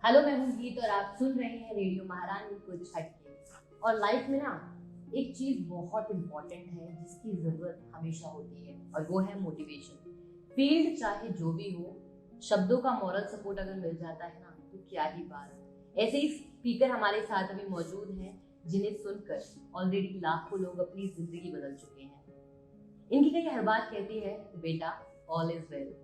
Hello, मैं हूँ गीत और आप सुन रहे हैं रेडियो महारानी कुछ हटके। और लाइफ में ना एक चीज बहुत इंपॉर्टेंट है जिसकी जरूरत हमेशा होती है और वो है मोटिवेशन। फील्ड चाहे जो भी हो, शब्दों का मॉरल सपोर्ट अगर मिल जाता है ना तो क्या ही बात। ऐसे ही स्पीकर हमारे साथ अभी मौजूद हैं जिन्हें सुनकर ऑलरेडी लाखों लोग अपनी जिंदगी बदल चुके हैं। इनकी कई हर बात कहती है बेटा ऑल इज वेल,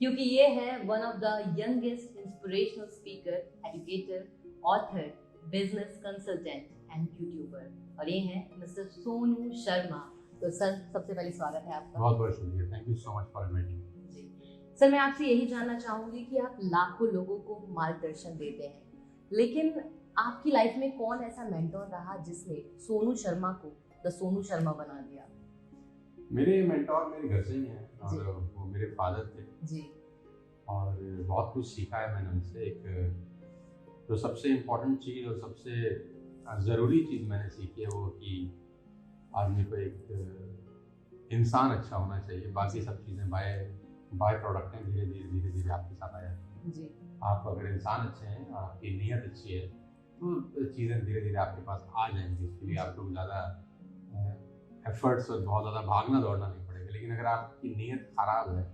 क्योंकि ये है one of the youngest inspirational speaker, educator, author, business consultant and YouTuber, और ये हैं मिस्टर सोनू शर्मा। तो सर, सबसे पहले स्वागत है आपका। बहुत बहुत शुक्रिया, thank you so much for inviting me. जी सर, मैं आपसे यही जानना चाहूंगी कि आप लाखों लोगों को मार्गदर्शन देते हैं, लेकिन आपकी लाइफ में कौन ऐसा मेंटोर रहा जिसने सोनू शर्मा को द सोनू शर्मा बना दिया? मेरे मेंटोर मेरे घर से ही हैं और वो मेरे फादर थे जी। और बहुत कुछ सीखा है मैंने उनसे। एक जो सबसे इम्पोर्टेंट चीज़ और सबसे ज़रूरी चीज़ मैंने सीखी है वो कि आदमी को एक इंसान अच्छा होना चाहिए। बाकी सब चीज़ें बाय प्रोडक्ट हैं, धीरे धीरे आपके साथ आ जाती हैं। जी। आप अगर इंसान अच्छे हैं, आपकी नीयत अच्छी है, तो चीज़ें धीरे धीरे आपके पास आ जाएंगी। उसके लिए आपको ज़्यादा एफर्ट्स और बहुत ज़्यादा भागना दौड़ना नहीं पड़ेगा। लेकिन अगर आपकी नीयत ख़राब है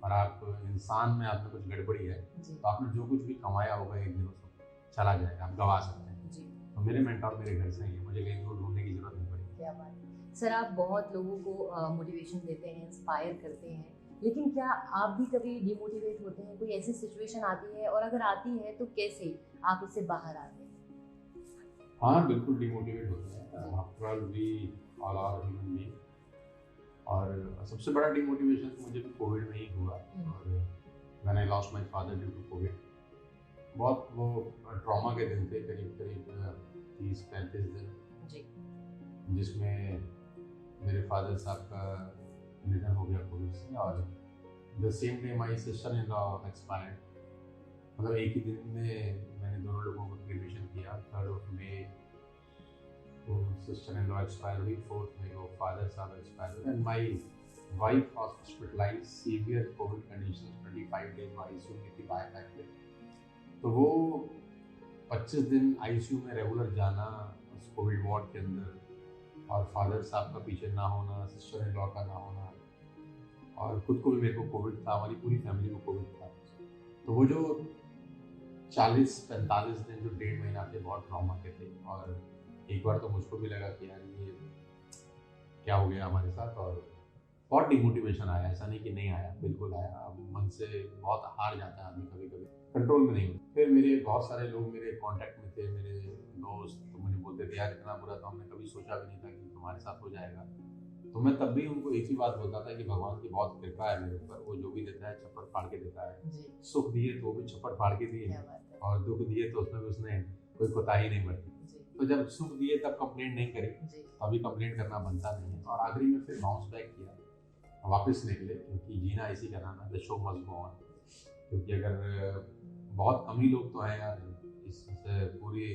और आप इंसान में आप में कुछ गड़बड़ी है, तो आपने जो कुछ भी कमाया होगा एक दिन उसको चला जाएगा, आप गंवा सकते हैं। जी। तो मेरे मेंटोर मेरे घर से ही है, मुझे कहीं दूर ढूंढने की ज़रूरत नहीं पड़ेगी। क्या बात है सर, आप बहुत लोगों को मोटिवेशन देते हैं, इंस्पायर करते हैं, लेकिन क्या आप भी कभी डिमोटिवेट होते हैं? कोई ऐसी सिचुएशन आती है, और अगर आती है तो कैसे आप उससे बाहर आते हैं? हाँ, बिल्कुल डिमोटिवेट होते हैं। After all we all are human being. और सबसे बड़ा डिमोटिवेशन तो मुझे भी कोविड में ही हुआ। और when I lost my father due to Covid, बहुत वो ट्रॉमा के दिन थे, करीब करीब 30-35 दिन जी। जिसमें मेरे फादर साहब का निधन हो गया कोविड से। और the same day my sister in law expired. मतलब एक ही दिन में मैंने दोनों लोगों को क्रिमेशन किया। 3rd मई को सिस्टर इन लॉ एक्सपायर हुई, 4th मई को फादर साहब एक्सपायर हुए and my wife was hospitalised severe Covid conditions, 25 days ICU में थी बायोमेट्रिक। तो वो 25 दिन आईसीयू में रेगुलर जाना उस कोविड वार्ड के अंदर, और फादर साहब का पीछे ना होना, सिस्टर इन लॉ का ना होना, और खुद को भी मेरे को कोविड था, हमारी पूरी फैमिली को कोविड था। तो वो जो 40-45 दिन जो 1.5 महीना थे बहुत ट्रॉमा के थे। और एक बार तो मुझको भी लगा कि यार ये क्या हो गया हमारे साथ, और बहुत डिमोटिवेशन आया। ऐसा नहीं कि नहीं आया, बिल्कुल आया। मन से बहुत हार जाता है आदमी, कभी कभी कंट्रोल में नहीं होता। फिर मेरे बहुत सारे लोग मेरे कांटेक्ट में थे, मेरे दोस्त, तो मुझे बोलते थे यार इतना बुरा तो हमने कभी सोचा भी नहीं था कि तुम्हारे साथ हो जाएगा। तो मैं तब भी उनको एक ही बात बोलता था कि भगवान की बहुत कृपा है मेरे ऊपर, वो जो भी देता है छप्पर फाड़ के देता है। सुख दिए तो वो भी छप्पर फाड़ के दिए, और दुख दिए तो उसमें भी उसने कोई कोताही नहीं बरती। तो जब सुख दिए तब कंप्लेंट नहीं करी, तो अभी कंप्लेंट करना बनता नहीं है। और आखिरी में फिर बाउंस बैक किया, वापस निकले, क्योंकि जीना इसी का नाम है, the show must go on. क्योंकि अगर बहुत कम ही लोग तो हैं यार इस पूरी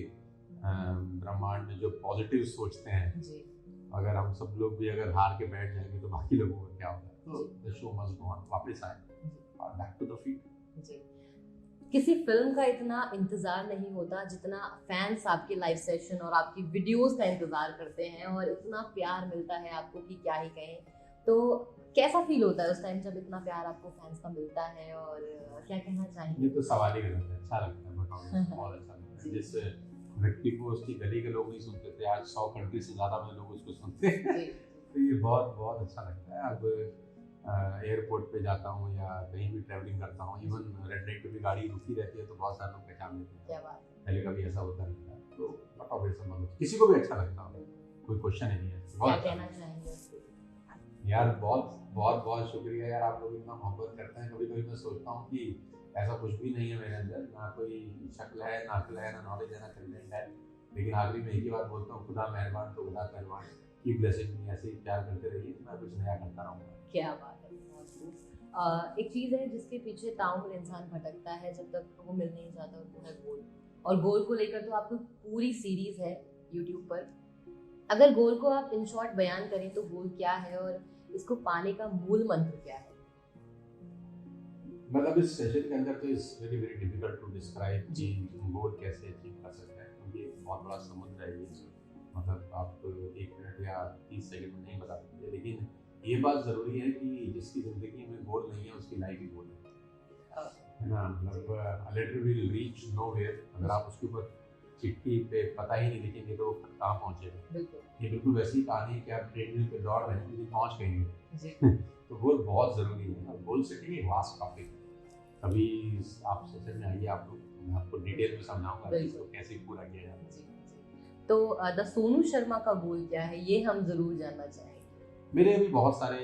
ब्रह्मांड में जो पॉजिटिव सोचते हैं। अगर हम सब लोग भी अगर हार के बैठ जाएंगे तो बाकी लोगों का क्या होगा। तो the show must go on, वापस आए और बैक टू द फील्ड। किसी फिल्म का इतना इंतजार नहीं होता जितना फैंस आपके लाइव सेशन और आपकी वीडियोस का इंतजार करते हैं, और इतना प्यार मिलता है आपको कि क्या ही कहें। तो कैसा फील होता है उस टाइम जब इतना प्यार आपको फैंस का मिलता है, और क्या कहना चाहेंगे? ये तो सवाल ही गलत है। अच्छा लगता है, बहुत अच्छा लगता है। जिस व्यक्ति को उसकी गली के लोग नहीं सुनते थे, आज 100 कंट्री से ज़्यादा में लोग उसको सुनते हैं। तो ये बहुत बहुत अच्छा लगता है। अब एयरपोर्ट पे जाता हूँ या कहीं भी ट्रैवलिंग करता हूँ, इवन रेड लाइट पे भी गाड़ी रुकी रहती है तो बहुत सारे लोग पहचान लेते हैं। क्या बात है। पहले कभी ऐसा होता नहीं था। तो बट ऑब्वियसली किसी को भी अच्छा लगता हो, कोई क्वेश्चन ही नहीं है। क्या कहना चाहेंगे यार? बहुत बहुत बहुत शुक्रिया यार, आप लोग इतना मोहब्बत करते हैं। कभी कभी मैं सोचता हूँ कि ऐसा कुछ भी नहीं है मेरे अंदर, ना कोई शक्ल है, ना अक्ल है, ना नॉलेज है, ना कंटेंट है। लेकिन आखिरी में एक ही बात बोलता हूँ, खुदा मेहरबान तो खुदा पहलवान, की ब्लेसिंग में ऐसे ही प्यार करते रहिए, मैं कुछ नया करता रहूँगा। क्या बात है, बहुत खूब। एक चीज़ है जिसके पीछे ताउम्र इंसान भटकता है जब तक वो मिल नहीं जाता, और वो है गोल। और गोल को लेकर तो आपको पूरी सीरीज है यूट्यूब पर। अगर गोल को आप इन शॉर्ट बयान करें तो गोल क्या है, और इसको पाने का मूल मंत्र क्या है? मतलब इस सेशन के अंदर तो it's very very difficult to describe कि गोल कैसे अचीव कर सकते हैं, क्योंकि बहुत बड़ा समुद्र है ये। मतलब आप 1 मिनट या 30 सेकंड में नहीं बता सकते, लेकिन ये बात ज़रूरी है कि जिसकी ज़िंदगी में गोल नहीं है उसकी लाइफ ही गोल है ना। मतलब लेटर विल रीच नोवेयर, अगर आप उसके ऊपर चिट्ठी पे पता ही नहीं लिखेंगे तो कहाँ पहुँचेगा। ये बिल्कुल वैसी कहानी है कि आप ट्रेडमिल पे दौड़ रहे हैं लेकिन पहुँच कहीं नहीं। तो गोल बहुत ज़रूरी है, और गोल सेटिंग एक वास्ट टॉपिक है। कभी आप सेशन में आइए, आप लोग, मैं आपको डिटेल में समझाऊंगा कि इसको कैसे पूरा किया जाता है। तो द सोनू शर्मा का गोल क्या है, ये हम जरूर जानना चाहेंगे। मेरे अभी बहुत सारे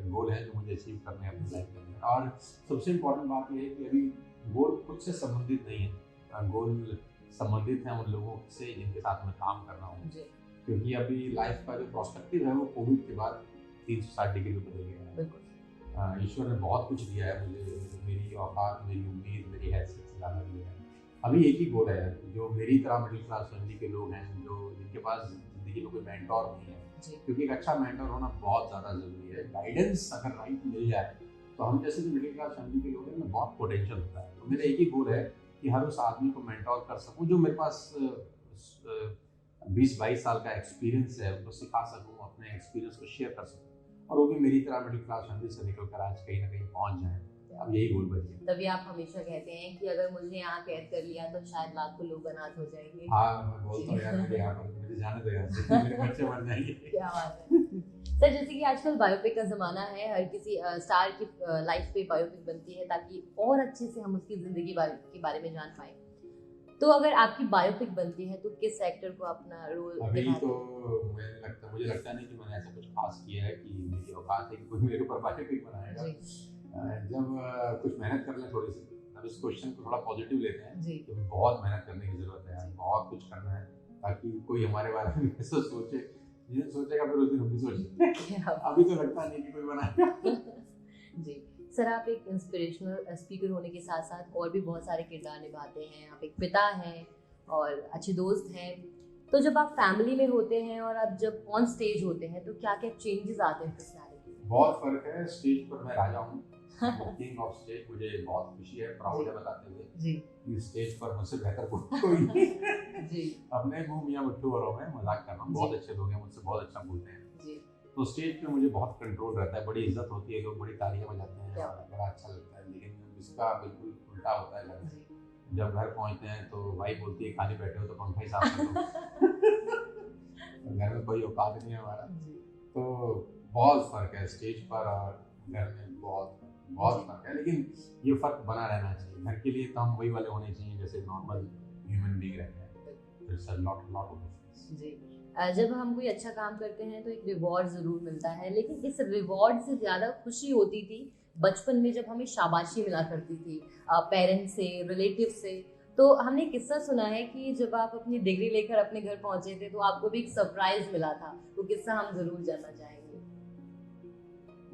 गोल हैं जो मुझे अचीव करने हैं अपनी लाइफ के अंदर, और सबसे इम्पोर्टेंट बात यह है कि अभी गोल खुद से संबंधित नहीं है, गोल संबंधित हैं उन लोगों से जिनके साथ मैं काम कर रहा हूँ। क्योंकि अभी लाइफ का जो प्रोस्पेक्टिव है वो कोविड के बाद 360 डिग्री पे बदल गया है। ईश्वर ने बहुत कुछ दिया है मुझे, मेरी औकात, मेरी उम्मीद, मेरी हैसियत से ज़्यादा दिया है। अभी एक ही गोल है, जो मेरी तरह मिडिल क्लास फैमिली के लोग हैं, जो जिनके पास ज़िंदगी में कोई मेंटोर नहीं है, क्योंकि एक अच्छा मेंटोर होना बहुत ज़्यादा ज़रूरी है। गाइडेंस अगर राइट मिल जाए तो हम जैसे जो मिडिल क्लास फैमिली के लोग हैं उनमें बहुत पोटेंशियल होता है। तो मेरा एक ही गोल है कि हर उस आदमी को मेंटोर कर सकूं जो मेरे पास 20-22 साल का एक्सपीरियंस है, उनको सिखा सकूं, अपने एक्सपीरियंस को शेयर कर सकूं, और वो भी मेरी तरह मिडिल क्लास फैमिली से निकल कर आज कहीं ना कहीं पहुंच जाएं। अब यही गोल बन गया। तभी आप हमेशा कहते हैं कि अगर मुझे यहाँ कैद कर लिया तो शायद लाखों लोग अनाथ हो जाएंगे। हाँ, मैं बोलता हूँ यार, मुझे यहाँ पर मुझे जाने दो यार, मेरे बच्चे मर जाएंगे। क्या बात है सर। जैसे कि आजकल बायोपिक का ज़माना है, हर किसी स्टार की लाइफ पे बायोपिक बनती है ताकि और अच्छे से हम उसकी ज़िंदगी के बारे में जान पाएं। तो अगर आपकी बायोपिक बनती है तो किस एक्टर को अपना रोल? अभी तो मुझे लगता नहीं कि मैंने ऐसा कुछ खास किया है कि मेरी औकात है कि कोई मेरे ऊपर बायोपिक बनाएगा। जब कुछ मेहनत कर लें थोड़ी सी, तब इस क्वेश्चन को थोड़ा पॉजिटिव लेते हैं कि बहुत मेहनत करने की ज़रूरत है, बहुत कुछ करना है, ताकि कोई हमारे बारे में ऐसा सोचे, जिसे सोचेगा फिर उस दिन हम भी सोचेंगे। अभी तो लगता नहीं कि कोई बनाएगा। जी सर, आप एक इंस्पिरेशनल स्पीकर होने के साथ साथ और भी बहुत सारे किरदार निभाते हैं। आप एक पिता हैं और अच्छे दोस्त हैं। तो जब आप फैमिली में होते हैं और आप जब ऑन स्टेज होते हैं तो क्या क्या चेंजेस आते हैं पर्सनालिटी में? बहुत फर्क है। स्टेज पर मैं राजा हूँ, किंग ऑफ स्टेज। मुझे बहुत खुशी है, प्राउड है बताते हुए कि स्टेज पर मुझसे बेहतर कोई नहीं। जी। अपने मुंह मियां मिट्टू औरों में मजाक कर रहा हूँ, बहुत अच्छे लोग हैं, मुझसे बहुत अच्छा बोलते हैं। जी। तो स्टेज पे मुझे बहुत कंट्रोल रहता है, बड़ी इज्जत होती है, लोग बड़ी तालियां बजाते हैं, बड़ा अच्छा लगता है। लेकिन इसका बिल्कुल उल्टा होता है घर में। जब घर पहुंचते हैं तो वाइफ बोलती है खाली बैठे हो तो पंखा ही साफ कर दो। घर में कोई औकात नहीं है हमारा। तो बहुत फर्क है स्टेज पर और घर में, बहुत फर्क है। लेकिन ये फर्क बना रहना चाहिए। घर के लिए तो हम वही वाले होने चाहिए जैसे नॉर्मल ह्यूमन बीइंग रहते हैं। It's a lot of difference. जी। जब हम कोई अच्छा काम करते हैं तो एक रिवॉर्ड ज़रूर मिलता है, लेकिन इस रिवॉर्ड से ज़्यादा खुशी होती थी बचपन में जब हमें शाबाशी मिला करती थी पेरेंट्स से, रिलेटिव से। तो हमने किस्सा सुना है कि जब आप अपनी डिग्री लेकर अपने घर पहुंचे थे तो आपको भी एक सरप्राइज मिला था। वो किस्सा हम ज़रूर जानना चाहेंगे।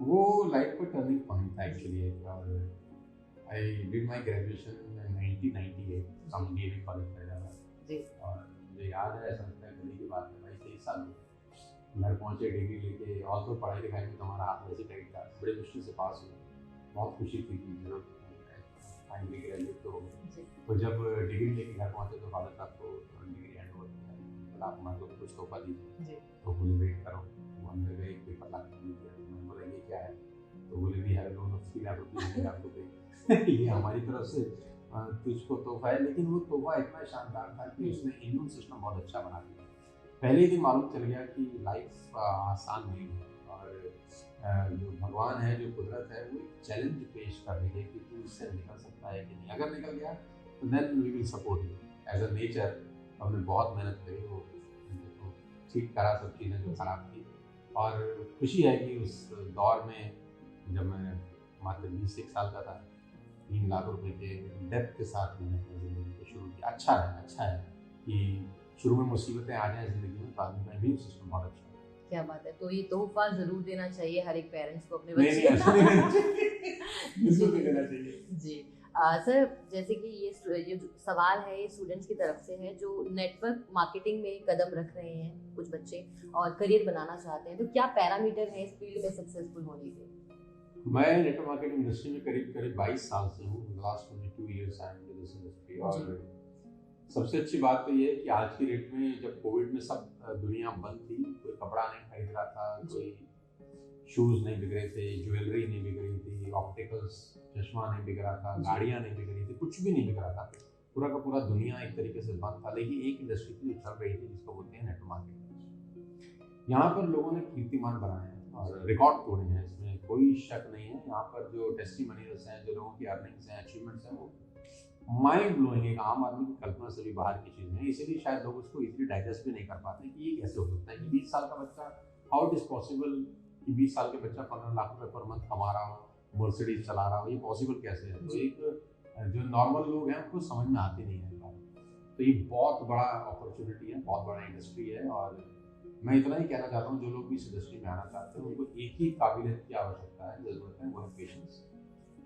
वो लाइफ का टर्निंग पॉइंट था एक्चुअली। और I did my graduation in 1998 from DAV college Faridabad. जी। और मुझे याद है, ऐसा लगता है कल की बात है, भाई 23 साल हुए घर पहुंचे डिग्री लेके। और तो पढ़ाई लिखाई में हमारा हाथ वैसे टाइट था, बड़े मुश्किल से पास हुआ। बहुत खुशी थी कि जरूर फाइनली ग्रेजुएट तो हो गए। तो जब डिग्री लेके घर पहुंचे तो फादर साहब को डिग्री हैंड ओवर किया, आप हमारे को कुछ तोहफा दीजिए। तो बोले वेट करो। वो अंदर गए, पेपर ला के दिया। मैंने बोला ये क्या है? तो बोले we have loan of 3 lakh रुपये आपको पे। ये हमारी तरफ से तुझको तोहफा है। लेकिन वो तोहफा इतना शानदार था कि उसने इम्यून सिस्टम बहुत अच्छा बना दिया। पहले ही दिन मालूम चल गया कि लाइफ आसान नहीं है, और जो भगवान है, जो कुदरत है, वो एक चैलेंज पेश कर रही है कि तू इससे निकल सकता है कि नहीं। अगर निकल गया तो then we will support you as a nature. हमने बहुत मेहनत करी, वो ठीक करा सब चीज़ें जो खराब थी। और खुशी है कि उस दौर में जब मैं मात्र 21 साल का था, 3 लाख रुपए के डेब्ट के साथ मैंने अपनी ज़िंदगी को शुरू किया। अच्छा है कि शुरू में मुसीबतें आ जाए ज़िंदगी में, बाद में इम्यून सिस्टम बहुत अच्छा है। क्या बात है। तो ये तोहफा ज़रूर देना चाहिए हर एक पेरेंट्स को अपने बच्चे को। नहीं देना चाहिए। जी। सर, जैसे कि ये जो सवाल है ये स्टूडेंट्स की तरफ से है जो नेटवर्क मार्केटिंग में कदम रख रहे हैं कुछ बच्चे और करियर बनाना चाहते हैं। तो क्या पैरामीटर है इस फील्ड में सक्सेसफुल होने के? मैं नेटवर्क मार्केटिंग इंडस्ट्री में करीब करीब 22 साल से हूँ। Last 22 years I am in this industry. और सबसे अच्छी बात तो ये है कि आज की डेट में जब कोविड में सब दुनिया बंद थी, कोई कपड़ा नहीं खरीद रहा था, कोई शूज़ नहीं बिक रहे थे, ज्वेलरी नहीं बिक रही थी, ऑप्टिकल्स चश्मा नहीं बिक रहा था, गाड़ियाँ नहीं बिक रही थी, कुछ भी नहीं बिक रहा था। पूरा का पूरा दुनिया एक तरीके से बंद था। लेकिन एक इंडस्ट्री थी जो चल रही थी, जिसको बोलते हैं नेटवर्क मार्केटिंग। यहाँ पर लोगों ने कीर्तिमान बनाए हैं और रिकॉर्ड तोड़े हैं, इसमें कोई शक नहीं है। यहाँ पर जो टेस्टिमोनियल्स हैं, जो लोगों की अर्निंग्स हैं, अचीवमेंट्स हैं, वो माइंड ब्लोइंग, एक आम आदमी की कल्पना से भी बाहर की चीज़ है। इसीलिए शायद लोग उसको इजीली डाइजेस्ट भी नहीं कर पाते कि ये कैसे हो सकता है कि 20 साल का बच्चा, हाउ इट इज़ पॉसिबल कि 20 साल के बच्चा 15 लाख रुपए पर मंथ कमा रहा हो, मर्सिडीज चला रहा हो, ये पॉसिबल कैसे है? तो एक जो नॉर्मल लोग हैं उनको समझ में आती नहीं है बात। तो ये बहुत बड़ा अपॉर्चुनिटी है, बहुत बड़ा इंडस्ट्री है। और मैं इतना ही कहना चाहता हूँ, जो लोग भी इस इंडस्ट्री में आना चाहते हैं उनको एक ही काबिलियत की आवश्यकता है, ज़रूरत है, वो है patience.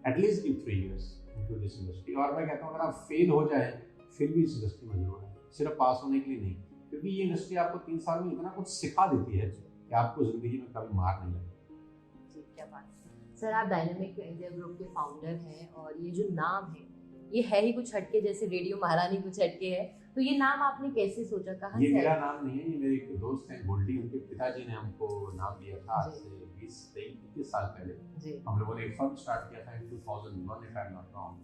At least in 3 years into this industry। और मैं कहता हूँ अगर आप फेल हो जाए फिर भी इस इंडस्ट्री में जरूर है, सिर्फ पास होने के लिए नहीं, क्योंकि ये इंडस्ट्री आपको 3 साल में इतना कुछ सिखा देती है कि आपको जिंदगी में कभी मार नहीं लगती। क्या बात है सर, आप डायनामिक इंडिया ग्रुप के फाउंडर हैं और ये जो नाम है ये है ही कुछ हटके, जैसे रेडियो महारानी कुछ हटके है, तो ये नाम आपने कैसे सोचा, कहाँ ये से? मेरा नाम नहीं है, ये मेरे एक दोस्त हैं गोल्डी, उनके पिताजी ने हमको नाम दिया था आज से 20-21 साल पहले। हम लोगों ने एक फर्म स्टार्ट किया था इन 2001 if I am not wrong.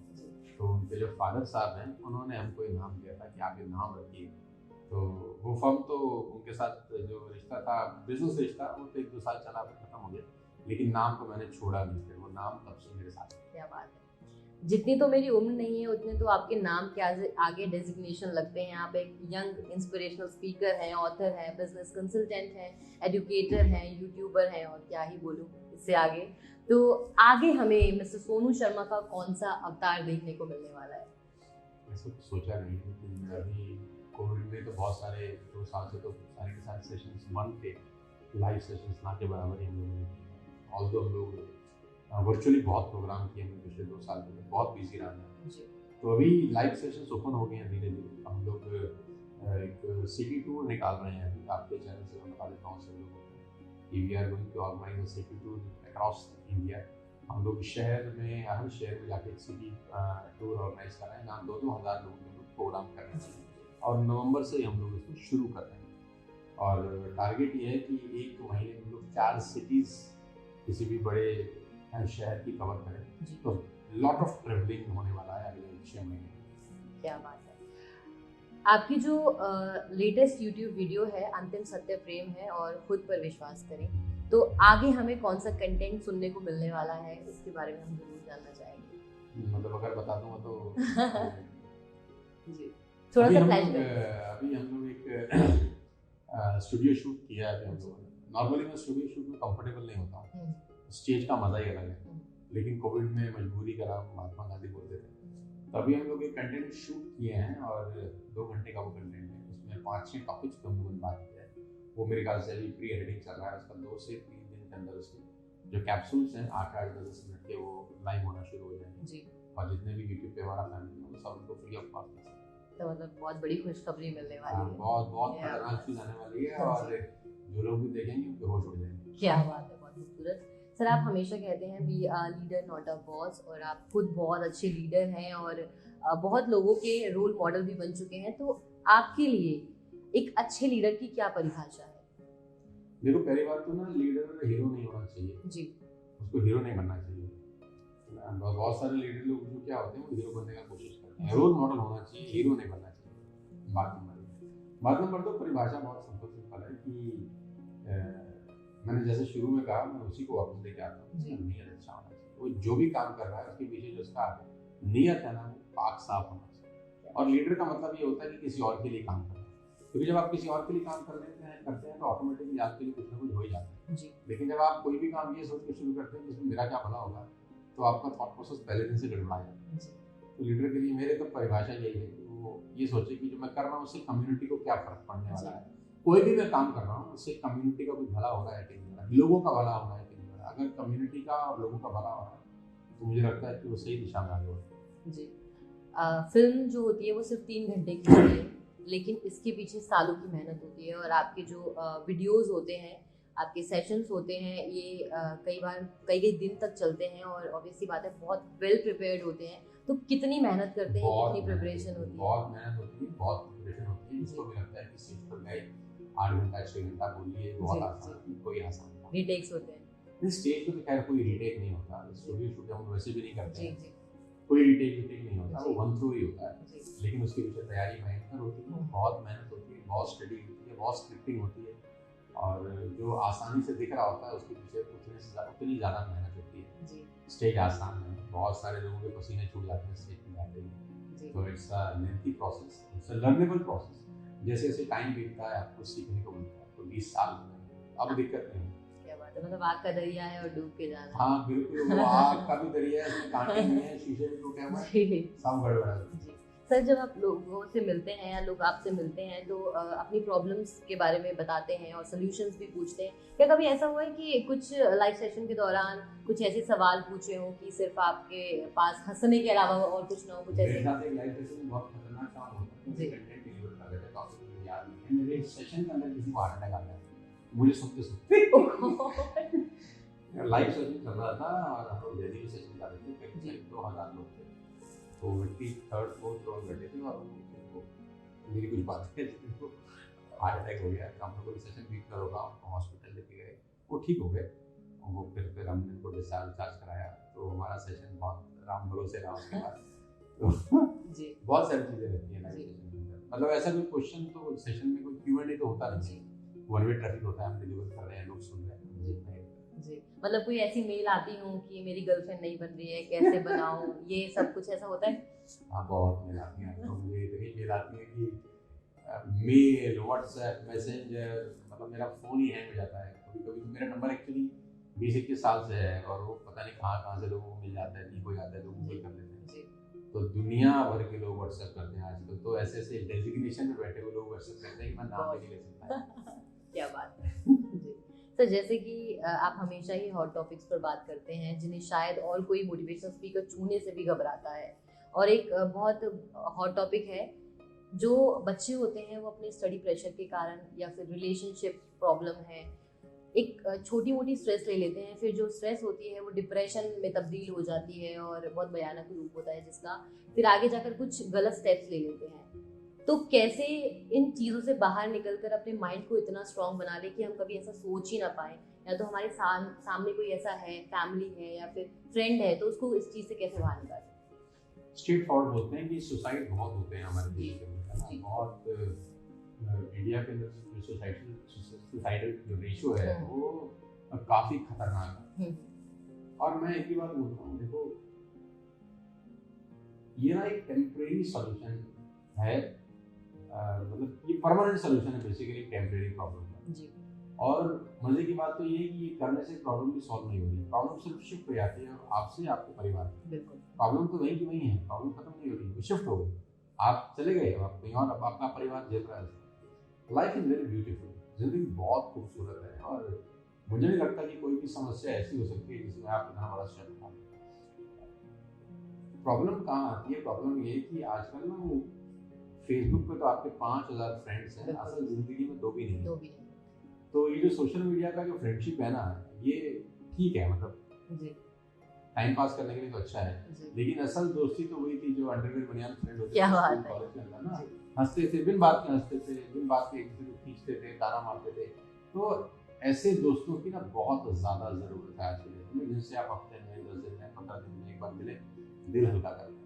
तो उनके जो फादर साहब हैं उन्होंने हमको ये नाम दिया था कि आप ये नाम रखिए। तो वो फर्म तो उनके साथ जो रिश्ता था, बिजनेस रिश्ता, वो तो 1-2 साल चला फिर खत्म हो गया, लेकिन नाम को मैंने छोड़ा नहीं, फिर वो नाम तब से मेरे साथ। क्या बात है, जितनी तो मेरी उम्र नहीं है उतने तो आपके नाम के आगे डेजिग्नेशन लगते हैं। आप एक यंग इंस्पिरेशनल स्पीकर हैं, ऑथर हैं, बिजनेस कंसल्टेंट हैं, एजुकेटर हैं, यूट्यूबर हैं, और क्या ही बोलूँ इससे आगे। तो आगे हमें मिस्टर सोनू शर्मा का कौन सा अवतार देखने को मिलने वाला है? ऐसा कुछ सोचा नहीं, लेकिन अभी कोविड में तो बहुत सारे 2 साल से तो सारे के सारे सेशंस बंद थे, लाइव सेशंस ना के बराबर ही हम लोगों ने किए। ऑल्दो हम लोग वर्चुअली बहुत प्रोग्राम किए हमने पिछले 2 साल में, बहुत बिजी रहा है। तो अभी लाइव सेशंस ओपन हो गए हैं धीरे धीरे। हम लोग एक सिटी टूर निकाल रहे हैं अभी, आपके चैनल से मैं बता देता हूँ सब लोगों को कि we are going to organise a city tour across India. हम लोग शहर में, हर शहर में जाके एक सिटी टूर ऑर्गेनाइज कर रहे हैं। 2-2 हज़ार लोगों के लोग प्रोग्राम कर रहे हैं और नवंबर से हम लोग इसको शुरू कर रहे हैं। और टारगेट ये है कि 1 महीने में हम लोग 4 सिटीज़ किसी भी बड़े शहर की कवर करें। तो लॉट ऑफ ट्रैवलिंग होने वाला है अगले 6 महीने। क्या बात है। आपकी जो लेटेस्ट यूट्यूब वीडियो है अंतिम सत्य प्रेम है और खुद पर विश्वास करें, तो आगे हमें कौन सा कंटेंट सुनने को मिलने वाला है, इसके बारे में हम जरूर जानना चाहेंगे। मतलब अगर बता दूंगा तो जी थोड़ा सा फ्लैशबैक। अभी हम लोग एक स्टूडियो शूट किया है। हम लोगों ने, नॉर्मली मैं स्टूडियो शूट में कंफर्टेबल नहीं होता, स्टेज का मजा ही अलग है, लेकिन कोविड में मजबूरी का नाम महात्मा गांधी बोलते थे। तो अभी हम लोग एक कंटेंट शूट किए हैं और 2 घंटे का वो कंटेंट है। उसमें 5-6 टॉपिक्स पे हम लोगों ने बात किया है। वो मेरे ख्याल से अभी प्री एडिटिंग चल रहा है, उसका 2 से 3 दिन के अंदर उसके जो कैप्सूल्स हैं 8-10 मिनट के, वो लाइव होना शुरू हो जाएंगे जी। और जितने भी यूट्यूब पे हमारा फैमिली है वो सब उनको फ्री ऑफ कॉस्ट है। तो मतलब बहुत बड़ी खुशखबरी मिलने वाली है, बहुत खतरनाक चीज आने वाली है और जो लोग भी देखेंगे उनके होश उड़ जाएंगे। क्या बात है, बहुत खूबसूरत। सर आप हमेशा कहते हैं be a leader not a boss, और आप खुद बहुत अच्छे लीडर हैं और बहुत लोगों के रोल मॉडल भी बन चुके हैं। तो आपके लिए एक अच्छे लीडर की क्या परिभाषा है? देखो, पहली बात तो ना, लीडर हीरो नहीं होना चाहिए जी, उसको हीरो नहीं बनना चाहिए। बहुत सारे लीडर लोग जो क्या होते हैं वो हीरो बनने का कोशिश करते हैं, रोल मॉडल होना चाहिए, हीरो नहीं बनना चाहिए। बात नंबर 2 परिभाषा बहुत सिंपल है कि मैंने जैसे शुरू में कहा, मैं उसी को वापस लेके आता हूँ। नीयत अच्छा होना चाहिए, वो जो भी काम कर रहा है उसके पीछे जो उसका नीयत है ना, वो पाक साफ होना चाहिए। और लीडर का मतलब ये होता है कि किसी और के लिए काम करना, क्योंकि जब आप किसी और के लिए काम करते हैं तो ऑटोमेटिकली आपके लिए कुछ ना कुछ हो ही जाता है। लेकिन जब आप कोई भी काम ये सोच के शुरू करते हैं कि इसमें मेरा क्या भला होगा, तो आपका थॉट प्रोसेस पहले दिन से गड़बड़ा जाता है। तो लीडर के लिए मेरे तो परिभाषा यही है कि वो ये सोचे कि जो मैं कर रहा हूँ उससे कम्युनिटी को क्या फर्क पड़ने वाला है। कोई भी मैं काम कर रहा हूँ उससे कम्युनिटी का कुछ भला हो रहा है कि नहीं हो रहा है, लोगों का भला हो रहा है कि नहीं हो रहा है। अगर कम्युनिटी का और लोगों का भला हो रहा है तो मुझे लगता है कि वो सही दिशा में आगे बढ़ता है जी। फिल्म जो होती है वो सिर्फ 3 घंटे की होती है, लेकिन इसके पीछे सालों की मेहनत होती है। और आपके जो वीडियोस होते हैं आपके सेशंस होते हैं ये कई बार कई दिन तक चलते हैं और ऑब्वियसली बात है बहुत वेल प्रिपेयर्ड होते हैं, तो कितनी मेहनत करते हैं, कितनी प्रिपरेशन होती है? बहुत मेहनत होती है, बहुत प्रिपरेशन होती है। जिसको भी लगता है कि स्टेज पर गए 8 घंटा 6 घंटा बोलिए बहुत आसान है, कोई आसान नहीं। रीटेक्स होते हैं? नहीं, स्टेज पे तो खैर कोई रीटेक नहीं होता, स्टूडियो शूट हम वैसे भी नहीं करते जी हैं, जी कोई रीटेक नहीं होता, वो वन थ्रू ही होता है। जी। लेकिन उसके पीछे तैयारी भयंकर होती है, बहुत मेहनत होती है, बहुत स्टडी होती है, बहुत स्क्रिप्टिंग होती है, और जो आसानी से दिख रहा होता है उसके पीछे उतनी ज़्यादा मेहनत होती है जी। स्टेज आसान है, बहुत सारे लोगों के पसीने छूट जाते हैं स्टेज पे जाते ही, तो it's a lengthy process, it's a learnable process. जैसे जैसे टाइम बीतता है आपको सीखने को मिलता है, तो 20 साल अब दिक्कत नहीं होती। क्या बात है, मतलब आग का दरिया है और डूब के जाना है। हाँ बिल्कुल, वो आग का भी दरिया है, इसमें कांटे भी हैं, शीशे भी टूटे हुए हैं, सब गड़बड़ है जी। सर जब आप लोगों से मिलते हैं या लोग आपसे मिलते हैं तो अपनी प्रॉब्लम्स के बारे में बताते हैं और सॉल्यूशंस भी पूछते हैं, क्या कभी ऐसा हुआ है कि कुछ लाइव सेशन के दौरान कुछ ऐसे सवाल पूछे हो कि सिर्फ आपके पास हंसने के अलावा और कुछ ना हो? कुछ ऐसे मेरे साथ एक लाइव सेशन में बहुत खतरनाक काम होता है, मुझे कंटेंट डिलीवर कर रहे थे, टॉपिक मुझे याद नहीं है, मेरे सेशन के अंदर किसी को हार्ट अटैक आ गया, मुझे सुनते लाइव सेशन चल रहा था और हम लोग दिल्ली में सेशन कर रहे थे, करीब 2000 लोग थे, तो 3rd 4th फ्लोर बैठे थे और मेरी कुछ बात है जिनको हार्ट अटैक हो गया, हम लोगों ने सेशन बीट कर होगा, हॉस्पिटल लेके गए, वो ठीक हो गए, वो फिर हमने उनको डिस्चार्ज कराया, तो हमारा सेशन बहुत राम भरोसे रहा उसके बाद। तो जी बहुत सारी चीज़ें रहती हैं लाइव सेशन के अंदर, मतलब ऐसा कोई क्वेश्चन तो सेशन में कोई Q&A तो होता नहीं है, वन वे ट्रैफिक होता है, हम डिलीवर कर रहे हैं, लोग सुन रहे हैं जी। मतलब कोई ऐसी मेल आती हो कि मेरी गर्लफ्रेंड नहीं बन रही है, कैसे बनाऊं, ये सब कुछ ऐसा होता है? हाँ बहुत मेल आती हैं, तो मुझे इतनी मेल आती है कि मेल, व्हाट्सएप, मैसेंजर, मतलब मेरा फ़ोन ही हैंग हो जाता है कभी कभी। तो मेरा नंबर एक्चुअली 20-21 साल से है और वो पता नहीं कहाँ से लोगों को मिल जाता है, ठीक हो जाता है, लोग गूगल कर लेते हैं, तो दुनिया भर के लोग व्हाट्सएप करते हैं आजकल, तो ऐसे ऐसे डेजिग्नेशन में बैठे हुए लोग व्हाट्सएप करते हैं कि मैं नाम भी नहीं ले सकता। क्या बात है जी। सर जैसे कि आप हमेशा ही हॉट टॉपिक्स पर बात करते हैं जिन्हें शायद और कोई मोटिवेशनल स्पीकर छूने से भी घबराता है, और एक बहुत हॉट टॉपिक है जो बच्चे होते हैं वो अपने स्टडी प्रेशर के कारण या फिर रिलेशनशिप प्रॉब्लम है, एक छोटी मोटी स्ट्रेस ले लेते हैं, फिर जो स्ट्रेस होती है वो डिप्रेशन में तब्दील हो जाती है और बहुत भयानक रूप होता है जिसका, फिर आगे जाकर कुछ गलत स्टेप्स ले लेते हैं। तो कैसे इन चीज़ों से बाहर निकलकर अपने माइंड को इतना स्ट्रांग बना ले कि हम कभी ऐसा सोच ही ना पाए, या तो हमारे सामने कोई ऐसा है, फैमिली है या फिर फ्रेंड है, तो उसको इस चीज़ से कैसे बाहर निकालें? स्ट्रेट फॉरवर्ड बोलते हैं कि सुसाइड बहुत होते हैं हमारे देश के अंदर, बहुत इंडिया के अंदर जो सुसाइडल जो रेशियो है वो काफ़ी खतरनाक है। और मैं एक ही बात बोलता हूँ, देखो ये ना एक टेम्परेरी सॉल्यूशन है, मतलब ये परमानेंट सॉल्यूशन है बेसिकली टेम्परेरी प्रॉब्लम का जी। और मजे की बात तो ये है कि ये करने से प्रॉब्लम भी सॉल्व नहीं होती, प्रॉब्लम सिर्फ शिफ्ट हो जाती है आपसे आपके परिवार में। बिल्कुल, प्रॉब्लम तो वही की वही है, प्रॉब्लम खत्म नहीं हो रही, वो शिफ्ट हो गई, आप चले गए, आप कहीं और, आपका परिवार झेल रहा है। लाइफ इज वेरी ब्यूटीफुल, जिंदगी बहुत खूबसूरत है, और मुझे नहीं लगता कि कोई भी समस्या ऐसी हो सकती है जिसमें आप इतना बड़ा स्टेप उठा। प्रॉब्लम कहाँ आती है? प्रॉब्लम ये है कि आजकल ना वो फेसबुक पे तो आपके 5000 फ्रेंड्स हैं, असल जिंदगी में दो भी नहीं। तो ये जो सोशल मीडिया का जो फ्रेंडशिप है ना, ये ठीक है, मतलब टाइम पास करने के लिए तो अच्छा है, लेकिन असल दोस्ती तो वही थी जो अंडरवेयर बनियान फ्रेंड होते थे कॉलेज के अंदर ना, हंसते थे, बिन बात के हंसते थे, बिन बात के एक दूसरे को खींचते थे, ताना मारते थे। तो ऐसे दोस्तों की ना बहुत ज़्यादा ज़रूरत है आज के डेट में, जिनसे आप हफ्ते में, 10 दिन में, 15 दिन में एक बार मिले, दिल हल्का कर लें।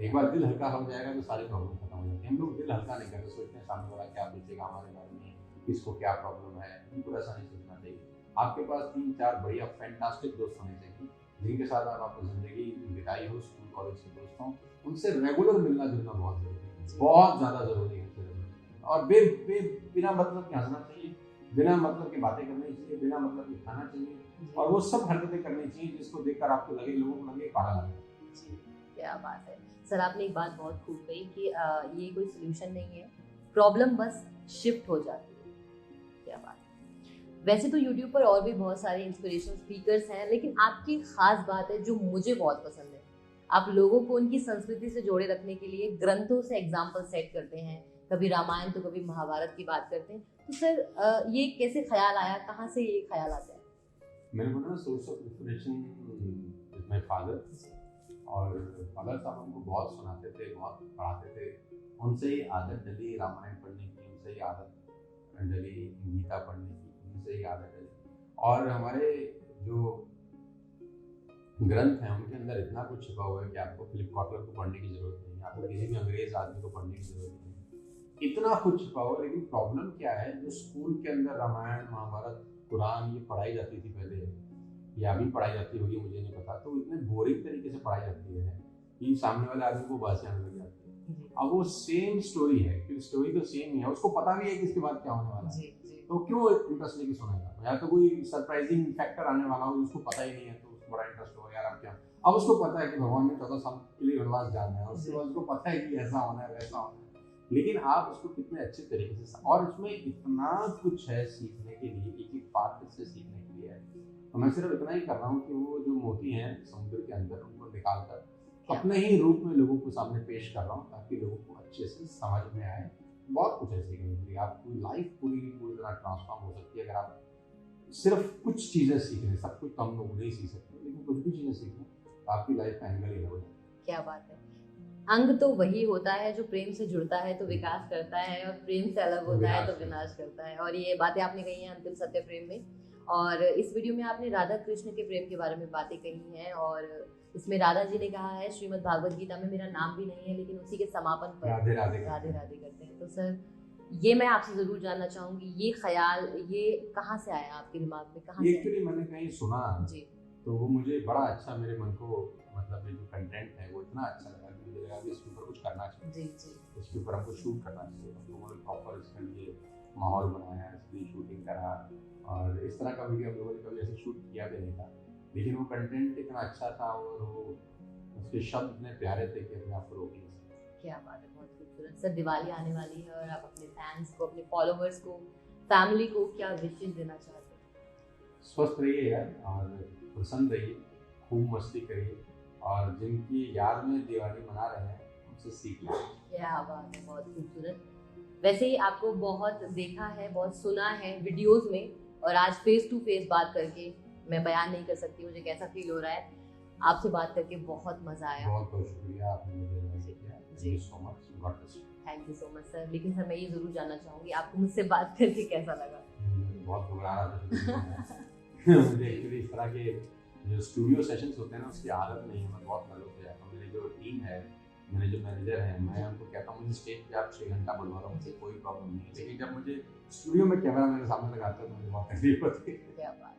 एक बार दिल हल्का हो जाएगा तो सारी प्रॉब्लम खत्म हो जाती है। हम लोग दिल हल्का नहीं करते, सोचते हैं सामने वाला क्या सोचेगा हमारे बारे में, किसको क्या प्रॉब्लम है, उनको ऐसा नहीं सोचना चाहिए। आपके पास 3-4 बढ़िया फैंटास्टिक दोस्त होने चाहिए, जिनके साथ आप अपनी ज़िंदगी बिताई हो, स्कूल कॉलेज के दोस्त हों, उनसे रेगुलर मिलना जुलना बहुत ज़रूरी है, बहुत ज़्यादा ज़रूरी है। और बिना मतलब के हंसना चाहिए, बिना मतलब की बातें करनी चाहिए, बिना मतलब के खाना चाहिए, और वो सब हरकतें करनी चाहिए जिसको देखकर आपको लगे, लोगों को लगे पागल है। क्या बात है सर, आपने एक बात बहुत खूब कही कि ये कोई सोल्यूशन नहीं है, प्रॉब्लम बस शिफ्ट हो जाती है। क्या बात है। वैसे तो YouTube पर और भी बहुत सारे इंस्पिरेशनल स्पीकर्स हैं, लेकिन आपकी खास बात है जो मुझे बहुत पसंद है, आप लोगों को उनकी संस्कृति से जोड़े रखने के लिए ग्रंथों से एग्जाम्पल सेट करते हैं, कभी रामायण तो कभी महाभारत की बात करते हैं। तो सर ये कैसे ख्याल आया, कहाँ से ये ख्याल आता है? मैंने बोला ना, source of inspiration is my father. और फादर साहब हमको बहुत सुनाते थे, बहुत पढ़ाते थे। उनसे ही आदत डली रामायण पढ़ने की, उनसे ही आदत डली गीता पढ़ने की, उनसे ही आदत डली। और हमारे जो ग्रंथ हैं उनके अंदर इतना कुछ छिपा हुआ है कि आपको फिलिप कॉटलर को पढ़ने की जरूरत नहीं, आपको किसी भी अंग्रेज आदमी को पढ़ने की जरूरत नहीं, इतना कुछ छिपा हुआ है। लेकिन प्रॉब्लम क्या है, जो स्कूल के अंदर रामायण महाभारत कुरान ये पढ़ाई जाती थी पहले, या अभी पढ़ाई जाती होगी मुझे नहीं पता, तो इतने बोरिंग तरीके से पढ़ाई जाती है कि सामने वाले आदमी को बात आने लग जाती है। अब वो सेम स्टोरी है, क्योंकि स्टोरी तो सेम ही है, उसको पता भी है कि इसके बाद क्या होने वाला है, तो क्यों इंटरेस्ट लेके सुनेगा? या तो कोई सरप्राइजिंग फैक्टर आने वाला हो उसको पता ही नहीं है, तो उसको बड़ा इंटरेस्ट हो यार अब क्या। अब उसको पता है कि भगवान ने 14 साल के लिए वनवास जाना है, उसके बाद उसको पता है कि ऐसा होना है वैसा होना है, लेकिन आप उसको कितने अच्छे तरीके से, और उसमें इतना कुछ है सीखने के लिए, एक एक पात्र से सीखने के लिए है। तो मैं सिर्फ इतना ही कर रहा हूँ कि वो जो मोती हैं समुद्र के अंदर उनको निकाल कर अपने ही रूप में लोगों को सामने पेश कर रहा हूँ, ताकि लोगों को अच्छे से समझ में आए। बहुत कुछ है सीखने के लिए, आपकी लाइफ पूरी तरह ट्रांसफॉर्म हो सकती है अगर आप सिर्फ कुछ चीज़ें सीख लें। सब कुछ तो हम लोग नहीं सीख सकते, लेकिन कुछ भी चीज़ें सीख लें तो आपकी लाइफ का एंगल ही अलग हो जाता है। क्या बात है। अंग तो वही होता है जो प्रेम से जुड़ता है तो विकास करता है, और प्रेम से अलग होता है तो विनाश करता है। और ये बातें आपने कही हैं अंतिम सत्य प्रेम में, और इस वीडियो में आपने राधा कृष्ण के प्रेम के बारे में बातें कही हैं। और इसमें राधा जी ने कहा है, श्रीमद् भागवत गीता में मेरा नाम भी नहीं है, लेकिन उसी के समापन पर राधे राधे राधे राधे करते हैं। तो सर ये मैं आपसे जरूर जानना चाहूंगी, ये ख्याल ये कहाँ से आया आपके दिमाग में, कहाँ से? एक्चुअली मैंने कहीं सुना जी, तो वो मुझे बड़ा अच्छा, मेरे मन को मतलब ये जो कंटेंट है वो इतना अच्छा लगा कि मुझे लगा कि इसके ऊपर कुछ करना चाहिए। जी जी, इसके ऊपर हमको शूट करना चाहिए। हम लोगों ने प्रॉपर इसके लिए माहौल बनाया, इसके लिए शूटिंग करा, और इस तरह का वीडियो हम लोगों ने कभी ऐसे शूट किया भी नहीं था, लेकिन वो कंटेंट इतना अच्छा था और वो उसके शब्द इतने प्यारे थे कि अपने आप को रोक नहीं सकते। क्या बात है, बहुत खूबसूरत। सर दिवाली आने वाली है और आप अपने फैंस को, अपने फॉलोअर्स को, फैमिली को क्या विशेष देना चाहते हैं? स्वस्थ रहिए यार, और प्रसन्न रहिए, खूब मस्ती करिए, और जिनकी याद में दिवाली मना रहे हैं उनसे सीख लीजिए। क्या बात है, बहुत खूबसूरत। वैसे ही आपको बहुत देखा है, बहुत सुना है वीडियोस में, और आज फेस टू फेस बात करके मैं बयान नहीं कर सकती मुझे कैसा फील हो रहा है। आपसे बात करके बहुत मज़ा आया। बहुत बहुत शुक्रिया, आपने मुझे इनवाइट किया। Thank you so much, God bless you. Thank you so much sir. लेकिन सर मैं ये ज़रूर जानना चाहूँगी, आपको मुझसे बात करके कैसा लगा? बहुत घबरा रहा था मुझे एक्चुअली इस तरह के जो स्टूडियो सेशंस होते हैं ना उसकी आदत नहीं है, मैं बहुत नर्वस हो जाता हूँ। मेरी जो टीम है, मेरे जो मैनेजर हैं, मैं उनको कहता हूँ मुझे स्टेज पे आप 6 घंटा बुलवा रहा हूँ, मुझे कोई प्रॉब्लम नहीं है, लेकिन जब मुझे स्टूडियो में कैमरा मेरे सामने लगाते हो तो मुझे बहुत तकलीफ होती है। क्या बात।